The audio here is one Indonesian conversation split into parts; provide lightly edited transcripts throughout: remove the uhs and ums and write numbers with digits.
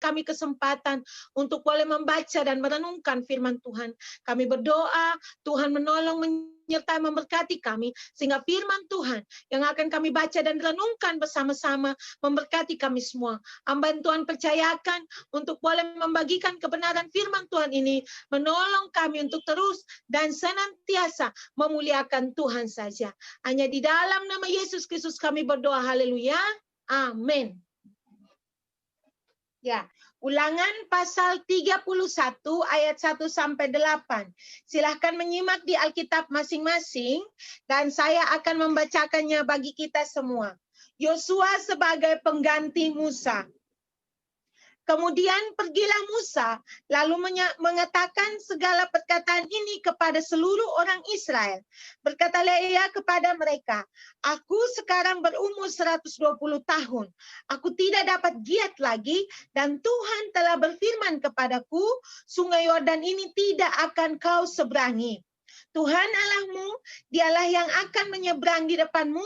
kami kesempatan untuk boleh membaca dan merenungkan firman Tuhan. Kami berdoa, Tuhan menolong, menyertai, memberkati kami, sehingga firman Tuhan yang akan kami baca dan renungkan bersama-sama memberkati kami semua. Hamba Tuhan percayakan untuk boleh membagikan kebenaran firman Tuhan ini, menolong kami untuk terus dan senantiasa memuliakan Tuhan saja. Hanya di dalam nama Yesus Kristus kami berdoa, haleluya, amin. Ya, Ulangan pasal 31 ayat 1 sampai 8. Silahkan menyimak di Alkitab masing-masing dan saya akan membacakannya bagi kita semua. Yosua sebagai pengganti Musa. Kemudian pergilah Musa, lalu mengatakan segala perkataan ini kepada seluruh orang Israel. Berkatalah ia kepada mereka, aku sekarang berumur 120 tahun. Aku tidak dapat giat lagi, dan Tuhan telah berfirman kepadaku, sungai Yordan ini tidak akan kau seberangi. Tuhan Allahmu, dialah yang akan menyeberang di depanmu,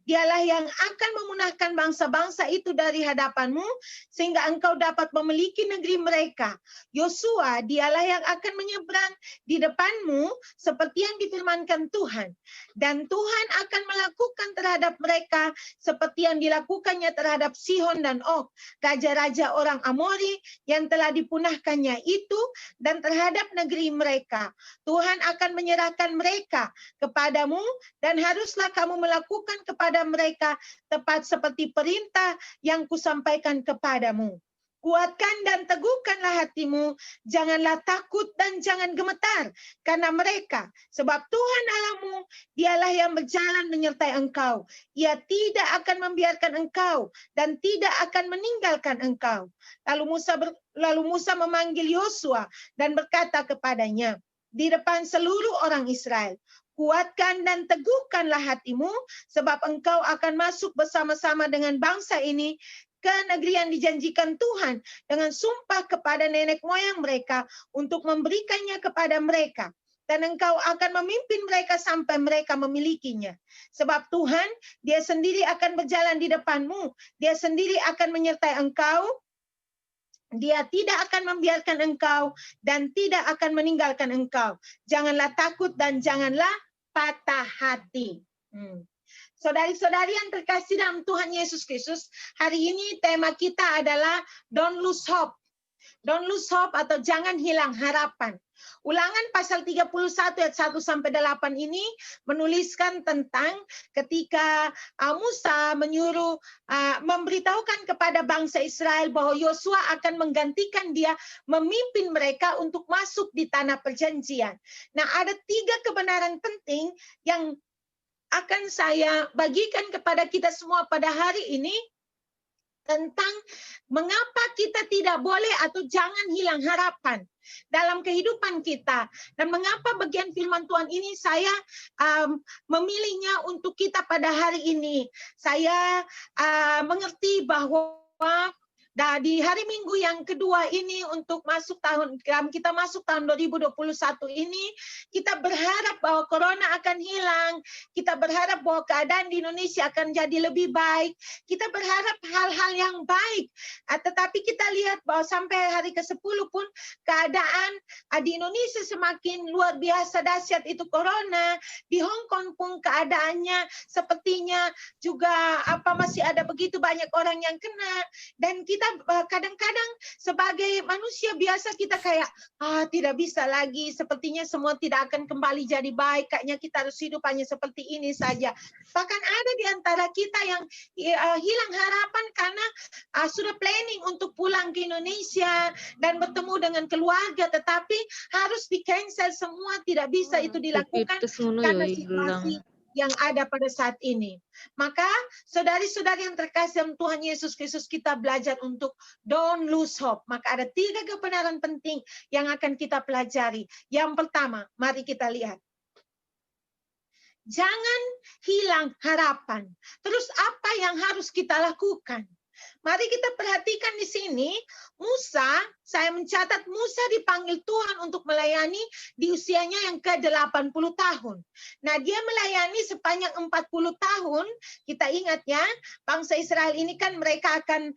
dialah yang akan memunahkan bangsa-bangsa itu dari hadapanmu, sehingga engkau dapat memiliki negeri mereka. Yosua, dialah yang akan menyeberang di depanmu, seperti yang difirmankan Tuhan. Dan Tuhan akan melakukan terhadap mereka, seperti yang dilakukannya terhadap Sihon dan Og, raja-raja orang Amori, yang telah dipunahkannya itu, dan terhadap negeri mereka. Tuhan akan menyerahkan mereka kepadamu, dan haruslah kamu melakukan kepada mereka tepat seperti perintah yang kusampaikan kepadamu. Kuatkan dan teguhkanlah hatimu, janganlah takut dan jangan gemetar karena mereka, sebab Tuhan Allahmu, dialah yang berjalan menyertai engkau. Ia tidak akan membiarkan engkau dan tidak akan meninggalkan engkau. Lalu Musa memanggil Yosua dan berkata kepadanya di depan seluruh orang Israel, kuatkan dan teguhkanlah hatimu, sebab engkau akan masuk bersama-sama dengan bangsa ini ke negeri yang dijanjikan Tuhan dengan sumpah kepada nenek moyang mereka untuk memberikannya kepada mereka. Dan engkau akan memimpin mereka sampai mereka memilikinya. Sebab Tuhan, Dia sendiri akan berjalan di depanmu. Dia sendiri akan menyertai engkau. Dia tidak akan membiarkan engkau dan tidak akan meninggalkan engkau. Janganlah takut dan janganlah patah hati. Saudari-saudari yang terkasih dalam Tuhan Yesus Kristus, hari ini tema kita adalah Don't lose hope. Don't lose hope atau jangan hilang harapan. Ulangan pasal 31 ayat 1 sampai 8 ini menuliskan tentang ketika Musa menyuruh memberitahukan kepada bangsa Israel bahwa Yosua akan menggantikan dia memimpin mereka untuk masuk di tanah perjanjian. Nah, ada 3 kebenaran penting yang akan saya bagikan kepada kita semua pada hari ini tentang mengapa kita tidak boleh atau jangan hilang harapan dalam kehidupan kita. Dan mengapa bagian firman Tuhan ini saya memilihnya untuk kita pada hari ini. Saya mengerti bahwa di hari Minggu yang kedua ini untuk kita masuk tahun 2021 ini, kita berharap bahwa corona akan hilang, kita berharap bahwa keadaan di Indonesia akan jadi lebih baik, kita berharap hal-hal yang baik. Tetapi kita lihat bahwa sampai hari ke-10 pun keadaan di Indonesia semakin luar biasa dahsyat itu corona. Di Hong Kong pun keadaannya sepertinya juga masih ada begitu banyak orang yang kena, dan kita kadang-kadang sebagai manusia biasa kita kayak tidak bisa lagi, sepertinya semua tidak akan kembali jadi baik, kayaknya kita harus hidup hanya seperti ini saja. Bahkan ada di antara kita yang hilang harapan karena sudah planning untuk pulang ke Indonesia dan bertemu dengan keluarga, tetapi harus di-cancel semua, tidak bisa itu dilakukan karena situasi yang ada pada saat ini. Maka saudari-saudari yang terkasih dalam Tuhan Yesus Kristus, kita belajar untuk don't lose hope. Maka ada 3 kebenaran penting yang akan kita pelajari. Yang pertama, mari kita lihat. Jangan hilang harapan. Terus apa yang harus kita lakukan? Mari kita perhatikan di sini, Musa, saya mencatat Musa dipanggil Tuhan untuk melayani di usianya yang ke-80 tahun. Nah, dia melayani sepanjang 40 tahun. Kita ingat ya, bangsa Israel ini kan mereka akan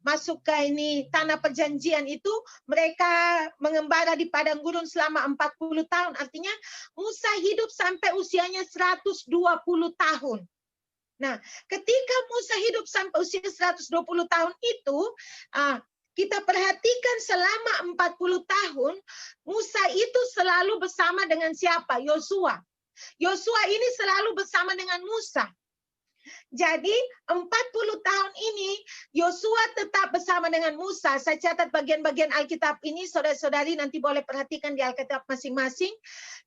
masuk ke ini tanah perjanjian itu, mereka mengembara di padang gurun selama 40 tahun. Artinya Musa hidup sampai usianya 120 tahun. Nah, ketika Musa hidup sampai usia 120 tahun itu, kita perhatikan selama 40 tahun, Musa itu selalu bersama dengan siapa? Yosua. Yosua ini selalu bersama dengan Musa. Jadi 40 tahun ini Yosua tetap bersama dengan Musa. Saya catat bagian-bagian Alkitab ini, saudara-saudari nanti boleh perhatikan di Alkitab masing-masing.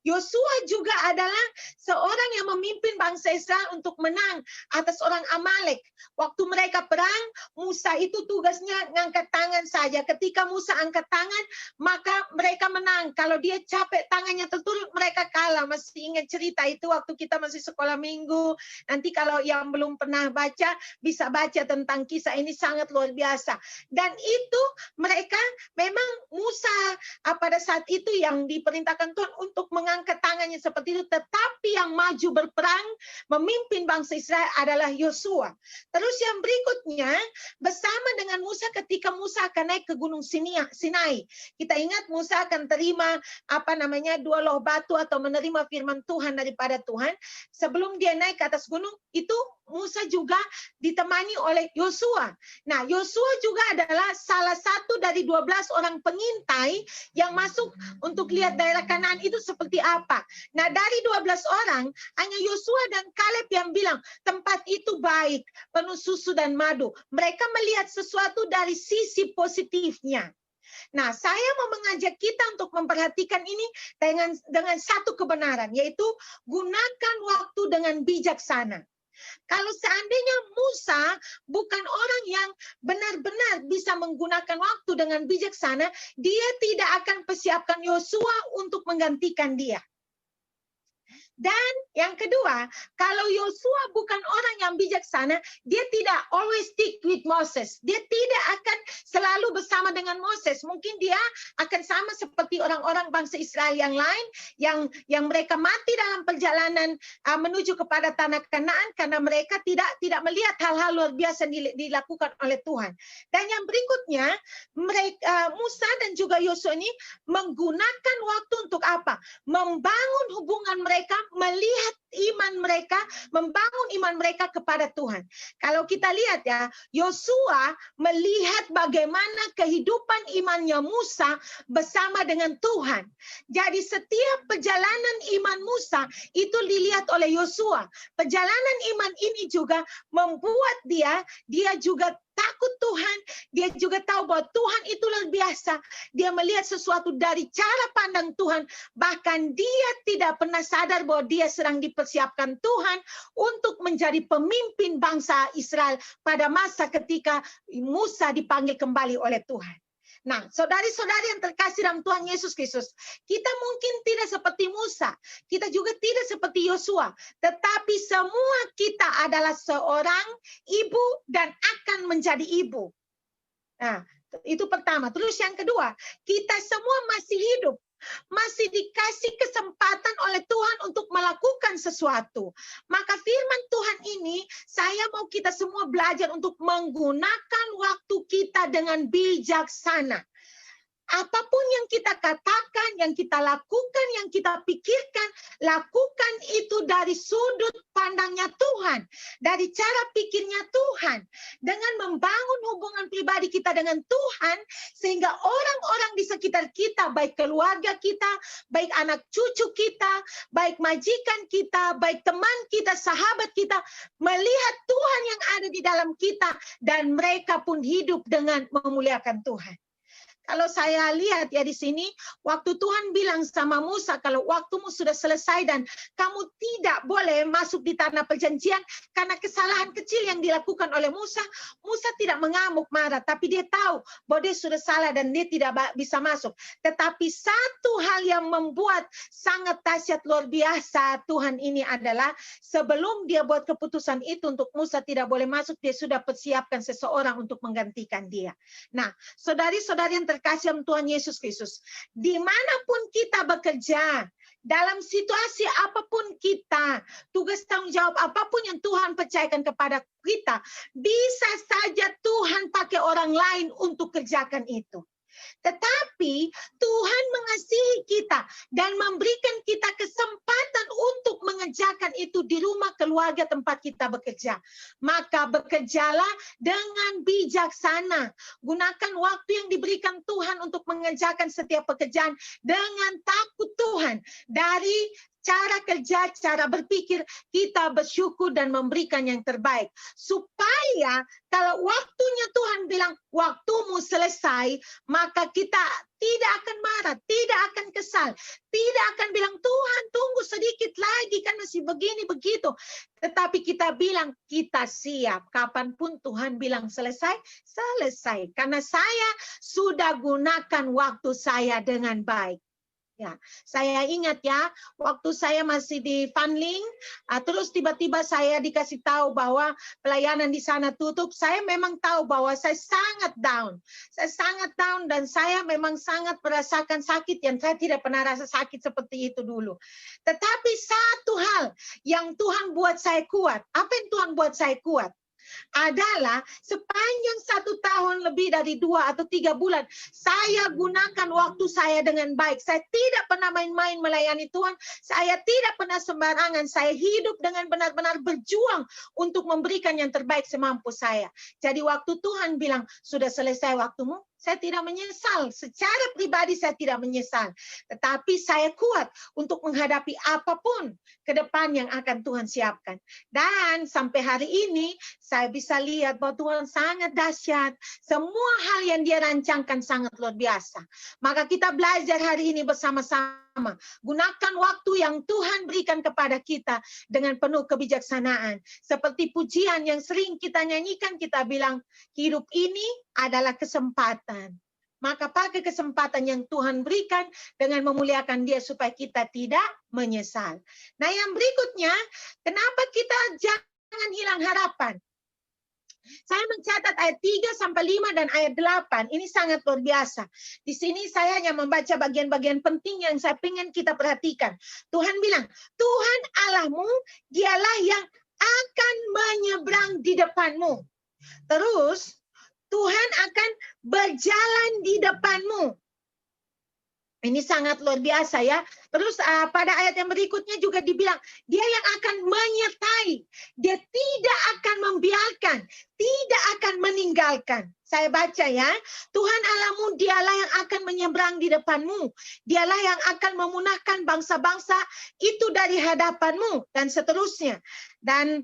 Yosua juga adalah seorang yang memimpin bangsa Israel untuk menang atas orang Amalek. Waktu mereka perang, Musa itu tugasnya ngangkat tangan saja. Ketika Musa angkat tangan, maka mereka menang. Kalau dia capek tangannya terturut, mereka kalah. Masih ingat cerita itu waktu kita masih sekolah minggu. Nanti kalau yang belum pernah baca, bisa baca tentang kisah ini, sangat luar biasa. Dan itu mereka memang Musa pada saat itu yang diperintahkan Tuhan untuk mengangkat tangannya seperti itu, tetapi yang maju berperang memimpin bangsa Israel adalah Yosua. Terus yang berikutnya, bersama dengan Musa ketika Musa akan naik ke Gunung Sinai. Kita ingat Musa akan terima dua loh batu atau menerima firman Tuhan daripada Tuhan. Sebelum dia naik ke atas gunung itu, Musa juga ditemani oleh Yosua. Nah, Yosua juga adalah salah satu dari 12 orang pengintai yang masuk untuk lihat daerah Kanaan itu seperti apa. Nah, dari 12 orang, hanya Yosua dan Kaleb yang bilang, tempat itu baik, penuh susu dan madu. Mereka melihat sesuatu dari sisi positifnya. Nah, saya mau mengajak kita untuk memperhatikan ini dengan satu kebenaran, yaitu gunakan waktu dengan bijaksana. Kalau seandainya Musa bukan orang yang benar-benar bisa menggunakan waktu dengan bijaksana, dia tidak akan persiapkan Yosua untuk menggantikan dia. Dan yang kedua, kalau Yosua bukan orang yang bijaksana, dia tidak always stick with Moses. Dia tidak akan selalu bersama dengan Moses. Mungkin dia akan sama seperti orang-orang bangsa Israel yang lain, yang mereka mati dalam perjalanan menuju kepada tanah Kanaan karena mereka tidak melihat hal-hal luar biasa dilakukan oleh Tuhan. Dan yang berikutnya, Musa dan juga Yosua ini menggunakan waktu untuk apa? Membangun hubungan mereka, melihat iman mereka, membangun iman mereka kepada Tuhan. Kalau kita lihat ya, Yosua melihat bagaimana kehidupan imannya Musa bersama dengan Tuhan. Jadi setiap perjalanan iman Musa itu dilihat oleh Yosua. Perjalanan iman ini juga membuat dia juga takut Tuhan, dia juga tahu bahwa Tuhan itu luar biasa. Dia melihat sesuatu dari cara pandang Tuhan, bahkan dia tidak pernah sadar bahwa dia sedang dipersiapkan Tuhan untuk menjadi pemimpin bangsa Israel pada masa ketika Musa dipanggil kembali oleh Tuhan. Nah, saudari-saudari yang terkasih dalam Tuhan Yesus Kristus, kita mungkin tidak seperti Musa, kita juga tidak seperti Yosua, tetapi semua kita adalah seorang ibu dan akan menjadi ibu. Nah, itu pertama. Terus yang kedua, kita semua masih hidup, masih dikasih kesempatan oleh Tuhan untuk melakukan sesuatu. Maka firman Tuhan ini, saya mau kita semua belajar untuk menggunakan waktu kita dengan bijaksana. Apapun yang kita katakan, yang kita lakukan, yang kita pikirkan, lakukan itu dari sudut pandangnya Tuhan, dari cara pikirnya Tuhan, dengan membangun hubungan pribadi kita dengan Tuhan, sehingga orang-orang di sekitar kita, baik keluarga kita, baik anak cucu kita, baik majikan kita, baik teman kita, sahabat kita, melihat Tuhan yang ada di dalam kita, dan mereka pun hidup dengan memuliakan Tuhan. Kalau saya lihat ya di sini, waktu Tuhan bilang sama Musa, kalau waktumu sudah selesai dan kamu tidak boleh masuk di tanah perjanjian karena kesalahan kecil yang dilakukan oleh Musa, Musa tidak mengamuk marah, tapi dia tahu bahwa dia sudah salah dan dia tidak bisa masuk. Tetapi satu hal yang membuat sangat dahsyat luar biasa Tuhan ini adalah sebelum dia buat keputusan itu untuk Musa tidak boleh masuk, dia sudah persiapkan seseorang untuk menggantikan dia. Nah, saudari-saudari yang terkasih dalam Tuhan Yesus Kristus, dimanapun kita bekerja, dalam situasi apapun kita, tugas tanggung jawab apapun yang Tuhan percayakan kepada kita, bisa saja Tuhan pakai orang lain untuk kerjakan itu. Tetapi Tuhan mengasihi kita dan memberikan kita kesempatan untuk mengerjakan itu di rumah keluarga tempat kita bekerja. Maka bekerjalah dengan bijaksana. Gunakan waktu yang diberikan Tuhan untuk mengerjakan setiap pekerjaan dengan takut Tuhan. Dari cara kerja, cara berpikir, kita bersyukur dan memberikan yang terbaik. Supaya kalau waktunya Tuhan bilang, waktumu selesai, maka kita tidak akan marah, tidak akan kesal, tidak akan bilang, Tuhan tunggu sedikit lagi, kan masih begini, begitu. Tetapi kita bilang, kita siap. Kapanpun Tuhan bilang selesai, selesai. Karena saya sudah gunakan waktu saya dengan baik. Ya, saya ingat ya, waktu saya masih di Fanling, terus tiba-tiba saya dikasih tahu bahwa pelayanan di sana tutup. Saya memang tahu bahwa saya sangat down. Saya sangat down dan saya memang sangat merasakan sakit yang saya tidak pernah rasa sakit seperti itu dulu. Tetapi satu hal yang Tuhan buat saya kuat. Apa yang Tuhan buat saya kuat? Adalah sepanjang 1 tahun lebih dari 2 atau 3 bulan saya gunakan waktu saya dengan baik. Saya tidak pernah main-main melayani Tuhan. Saya tidak pernah sembarangan. Saya hidup dengan benar-benar berjuang untuk memberikan yang terbaik semampu saya. Jadi waktu Tuhan bilang sudah selesai waktumu, saya tidak menyesal. Secara pribadi saya tidak menyesal. Tetapi saya kuat untuk menghadapi apapun ke depan yang akan Tuhan siapkan. Dan sampai hari ini saya bisa lihat bahwa Tuhan sangat dahsyat. Semua hal yang Dia rancangkan sangat luar biasa. Maka kita belajar hari ini bersama-sama. Gunakan waktu yang Tuhan berikan kepada kita dengan penuh kebijaksanaan. Seperti pujian yang sering kita nyanyikan, kita bilang, hidup ini adalah kesempatan. Maka pakai kesempatan yang Tuhan berikan dengan memuliakan Dia supaya kita tidak menyesal. Nah, yang berikutnya, kenapa kita jangan hilang harapan? Saya mencatat ayat 3-5 dan ayat 8. Ini sangat luar biasa. Di sini saya hanya membaca bagian-bagian penting yang saya ingin kita perhatikan. Tuhan bilang, Tuhan Allahmu, Dialah yang akan menyeberang di depanmu. Terus, Tuhan akan berjalan di depanmu. Ini sangat luar biasa ya. Terus pada ayat yang berikutnya juga dibilang, Dia yang akan menyertai. Dia tidak akan membiarkan, tidak akan meninggalkan. Saya baca ya, Tuhan Allahmu Dialah yang akan menyeberang di depanmu. Dialah yang akan memunahkan bangsa-bangsa itu dari hadapanmu, dan seterusnya. Dan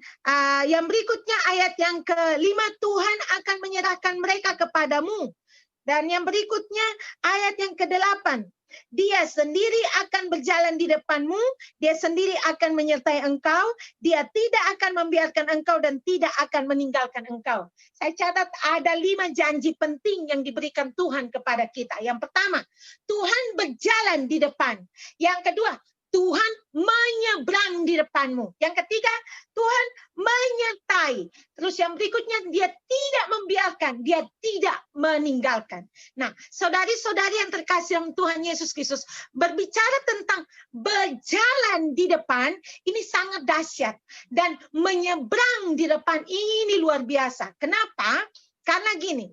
yang berikutnya ayat yang ke-5, Tuhan akan menyerahkan mereka kepadamu. Dan yang berikutnya ayat yang ke-8, Dia sendiri akan berjalan di depanmu, Dia sendiri akan menyertai engkau, Dia tidak akan membiarkan engkau dan tidak akan meninggalkan engkau. Saya catat ada 5 janji penting yang diberikan Tuhan kepada kita. Yang pertama, Tuhan berjalan di depan. Yang kedua, Tuhan menyeberang di depanmu. Yang ketiga, Tuhan menyertai. Terus yang berikutnya, Dia tidak membiarkan, Dia tidak meninggalkan. Nah, saudari-saudari yang terkasih dalam Tuhan Yesus Kristus, berbicara tentang berjalan di depan, ini sangat dahsyat. Dan menyeberang di depan ini luar biasa. Kenapa? Karena gini,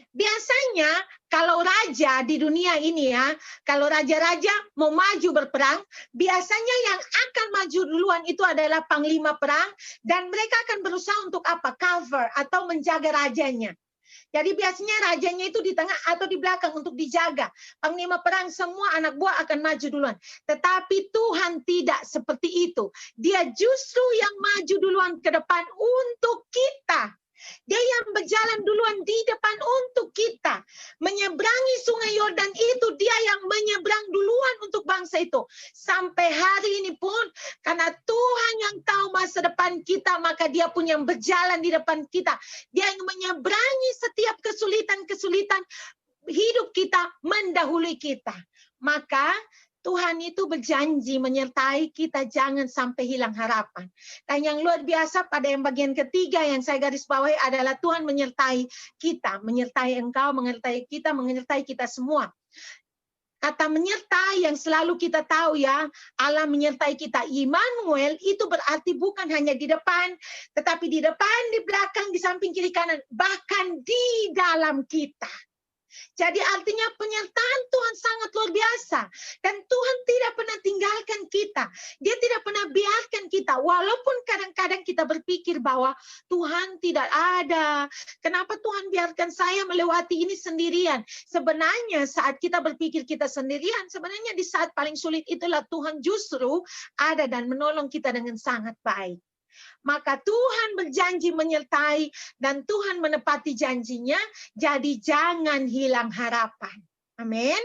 biasanya kalau raja di dunia ini ya, kalau raja-raja mau maju berperang, biasanya yang akan maju duluan itu adalah panglima perang, dan mereka akan berusaha untuk apa? Cover atau menjaga rajanya. Jadi biasanya rajanya itu di tengah atau di belakang untuk dijaga. Panglima perang semua anak buah akan maju duluan. Tetapi Tuhan tidak seperti itu. Dia justru yang maju duluan ke depan untuk kita. Dia yang berjalan duluan di depan untuk kita. Menyeberangi sungai Yordan itu, dia yang menyeberang duluan untuk bangsa itu. Sampai hari ini pun, karena Tuhan yang tahu masa depan kita, maka dia pun yang berjalan di depan kita. Dia yang menyeberangi setiap kesulitan-kesulitan hidup kita, mendahului kita. Maka Tuhan itu berjanji menyertai kita, jangan sampai hilang harapan. Dan yang luar biasa pada yang bagian ketiga yang saya garis bawahi adalah Tuhan menyertai kita, menyertai engkau, menyertai kita semua. Kata menyertai yang selalu kita tahu ya, Allah menyertai kita. Immanuel itu berarti bukan hanya di depan, tetapi di depan, di belakang, di samping, kiri, kanan, bahkan di dalam kita. Jadi artinya penyertaan Tuhan sangat luar biasa. Dan Tuhan tidak pernah tinggalkan kita. Dia tidak pernah biarkan kita. Walaupun kadang-kadang kita berpikir bahwa Tuhan tidak ada. Kenapa Tuhan biarkan saya melewati ini sendirian? Sebenarnya saat kita berpikir kita sendirian, sebenarnya di saat paling sulit itulah Tuhan justru ada dan menolong kita dengan sangat baik. Maka Tuhan berjanji menyertai dan Tuhan menepati janjinya, jadi jangan hilang harapan. Amin.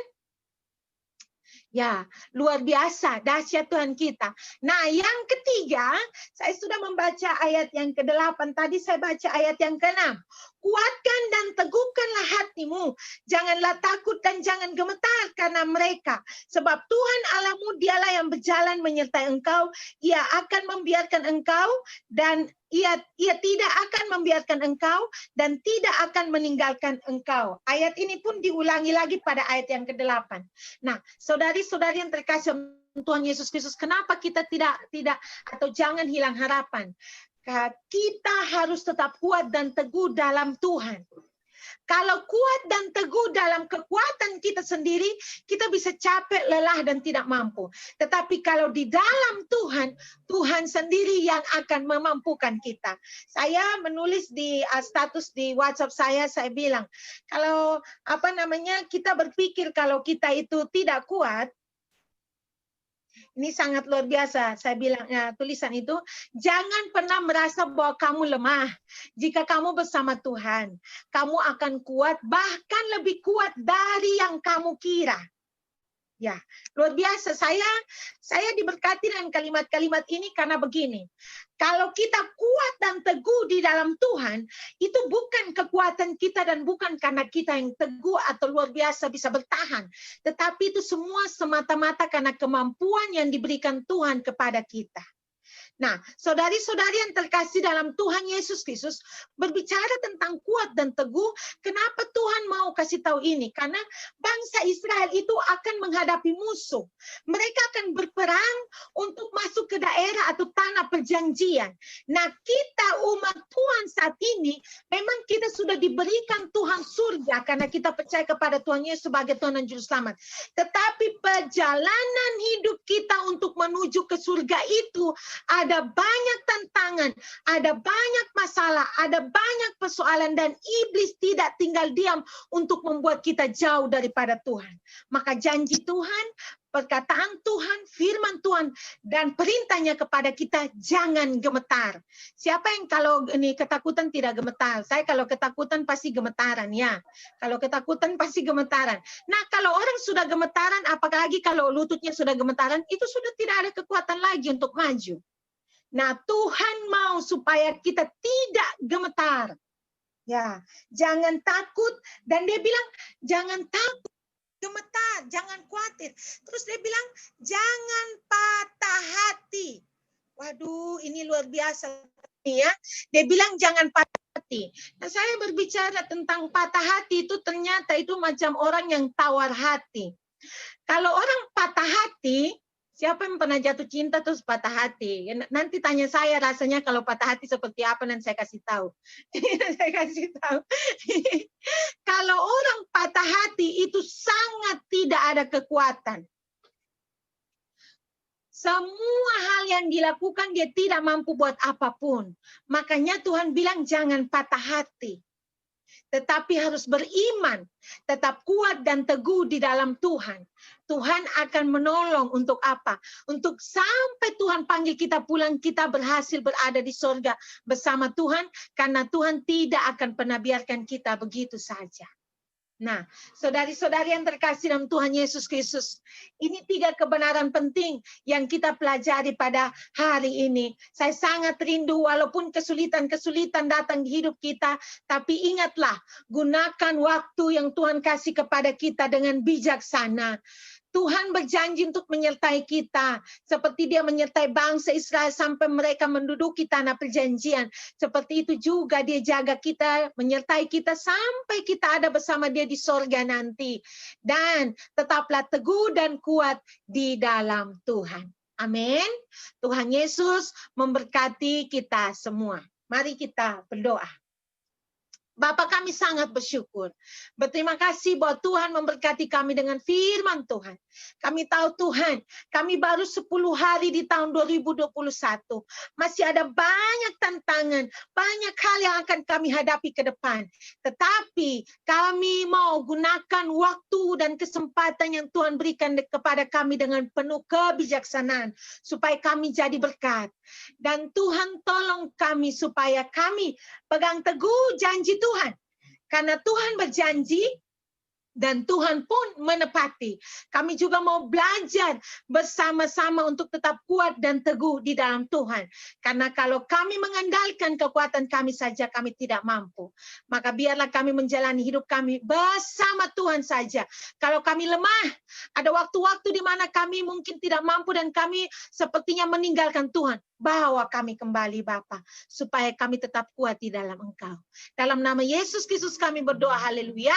Ya, luar biasa, dahsyat Tuhan kita. Nah, yang ketiga, saya sudah membaca ayat yang ke-8. Tadi saya baca ayat yang ke-6. Kuatkan dan teguhkanlah hatimu. Janganlah takut dan jangan gemetar karena mereka. Sebab Tuhan Allahmu dialah yang berjalan menyertai engkau. Ia akan membiarkan engkau dan ia tidak akan membiarkan engkau dan tidak akan meninggalkan engkau. Ayat ini pun diulangi lagi pada ayat yang ke-8. Nah, saudari-saudari yang terkasih Tuhan Yesus Kristus, kenapa kita tidak atau jangan hilang harapan? Kita harus tetap kuat dan teguh dalam Tuhan. Kalau kuat dan teguh dalam kekuatan kita sendiri, kita bisa capek, lelah, dan tidak mampu. Tetapi kalau di dalam Tuhan, Tuhan sendiri yang akan memampukan kita. Saya menulis di status di WhatsApp saya bilang, kalau kita berpikir kalau kita itu tidak kuat, ini sangat luar biasa. Saya bilang tulisan itu, jangan pernah merasa bahwa kamu lemah. Jika kamu bersama Tuhan, kamu akan kuat, bahkan lebih kuat dari yang kamu kira. Ya, luar biasa. Saya diberkati dengan kalimat-kalimat ini karena begini. Kalau kita kuat dan teguh di dalam Tuhan, itu bukan kekuatan kita dan bukan karena kita yang teguh atau luar biasa bisa bertahan. Tetapi itu semua semata-mata karena kemampuan yang diberikan Tuhan kepada kita. Nah, saudari-saudari yang terkasih dalam Tuhan Yesus Kristus, berbicara tentang kuat dan teguh, kenapa Tuhan mau kasih tahu ini? Karena bangsa Israel itu akan menghadapi musuh. Mereka akan berperang untuk masuk ke daerah atau tanah perjanjian. Nah, kita umat Tuhan saat ini, memang kita sudah diberikan Tuhan surga karena kita percaya kepada Tuhan Yesus sebagai Tuhan dan Juru Selamat. Tetapi perjalanan hidup kita untuk menuju ke surga itu ada banyak tantangan, ada banyak masalah, ada banyak persoalan, dan iblis tidak tinggal diam untuk membuat kita jauh daripada Tuhan. Maka janji Tuhan, perkataan Tuhan, firman Tuhan, dan perintahnya kepada kita, jangan gemetar. Siapa yang kalau ini ketakutan tidak gemetar? Saya kalau ketakutan pasti gemetaran ya. Kalau ketakutan pasti gemetaran. Nah, kalau orang sudah gemetaran, apalagi kalau lututnya sudah gemetaran, itu sudah tidak ada kekuatan lagi untuk maju. Nah, Tuhan mau supaya kita tidak gemetar. Ya, jangan takut. Dan dia bilang, jangan takut, gemetar, jangan khawatir. Terus dia bilang, jangan patah hati. Waduh, ini luar biasa ya. Dia bilang jangan patah hati. Nah, saya berbicara tentang patah hati itu ternyata itu macam orang yang tawar hati. Kalau orang patah hati, siapa yang pernah jatuh cinta terus patah hati? Nanti tanya saya rasanya kalau patah hati seperti apa, dan saya kasih tahu. Saya kasih tahu. Kalau orang patah hati itu sangat tidak ada kekuatan. Semua hal yang dilakukan dia tidak mampu buat apapun. Makanya Tuhan bilang jangan patah hati. tetapi harus beriman, tetap kuat dan teguh di dalam Tuhan. Tuhan akan menolong untuk apa? Untuk sampai Tuhan panggil kita pulang, kita berhasil berada di sorga bersama Tuhan, karena Tuhan tidak akan pernah biarkan kita begitu saja. Nah, saudari-saudari yang terkasih dalam Tuhan Yesus Kristus, ini 3 kebenaran penting yang kita pelajari pada hari ini. Saya sangat rindu walaupun kesulitan-kesulitan datang di hidup kita, tapi ingatlah, gunakan waktu yang Tuhan kasih kepada kita dengan bijaksana. Tuhan berjanji untuk menyertai kita, seperti Dia menyertai bangsa Israel sampai mereka menduduki tanah perjanjian. Seperti itu juga Dia jaga kita, menyertai kita sampai kita ada bersama Dia di sorga nanti. Dan tetaplah teguh dan kuat di dalam Tuhan. Amin. Tuhan Yesus memberkati kita semua. Mari kita berdoa. Bapa, kami sangat bersyukur. Berterima kasih bahwa Tuhan memberkati kami dengan firman Tuhan. Kami tahu Tuhan, kami baru 10 hari di tahun 2021. Masih ada banyak tantangan, banyak hal yang akan kami hadapi ke depan. Tetapi kami mau gunakan waktu dan kesempatan yang Tuhan berikan kepada kami dengan penuh kebijaksanaan. Supaya kami jadi berkat. Dan Tuhan tolong kami supaya kami pegang teguh janji Tuhan. Karena Tuhan berjanji dan Tuhan pun menepati. Kami juga mau belajar bersama-sama untuk tetap kuat dan teguh di dalam Tuhan. Karena kalau kami mengandalkan kekuatan kami saja, kami tidak mampu. Maka biarlah kami menjalani hidup kami bersama Tuhan saja. Kalau kami lemah, ada waktu-waktu di mana kami mungkin tidak mampu dan kami sepertinya meninggalkan Tuhan. Bawa kami kembali Bapa, supaya kami tetap kuat di dalam Engkau. Dalam nama Yesus Kristus kami berdoa, haleluya.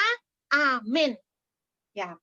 Amin. Ya.